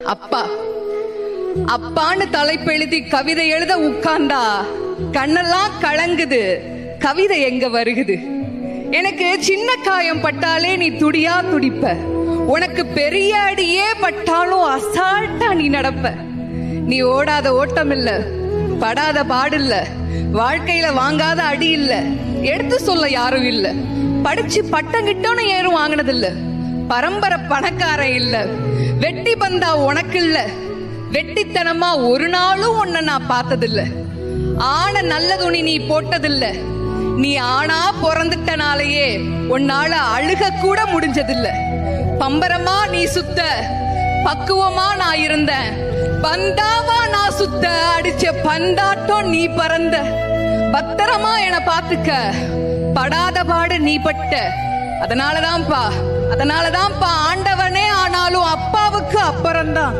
அப்பா அப்பான்னு தலைப்பெழுதி கவிதை எழுத உட்கார்ந்தா கண்ணெல்லாம் கலங்குது. கவிதை எங்க வருகுது? எனக்கு சின்ன காயம் பட்டாலே நீ துடியா துடிப்ப. உனக்கு பெரிய அடியே பட்டாலும் அசால்ட்டா நீ நடப்ப. நீ ஓடாத ஓட்டம் இல்ல, படாத பாடு இல்ல, வாழ்க்கையில வாங்காத அடி இல்ல, எடுத்து சொல்ல யாரும் இல்ல, படிச்சு பட்டம் கிட்டோன்னு ஏறும் வாங்கினது இல்ல, பரம்பரை பணக்காரன் இல்ல, வெட்டி பந்தா உனக்கு இல்ல, வெட்டித்தனமா ஒரு நாளும் உன்னை நான் பார்த்ததில்ல, ஆன நல்ல துணி நீ போட்டதில்ல, நீ ஆனா பிறந்துட்டனாலேயே உன்னால அழுக கூட முடிஞ்சதில்ல, பம்பரமா நீ சுத்த, பக்குவமா நான் இருந்தேன், பந்தாவா நான் சுத்த, அடிச்ச பந்தாட்டம் நீ பறந்த, பத்திரமா என பாத்துக்க, படாத பாடு நீ பட்ட. அதனாலதான்ப்பா ஆண்டவனே ஆனாலும் அப்பாவுக்கு அப்புறம்தான்.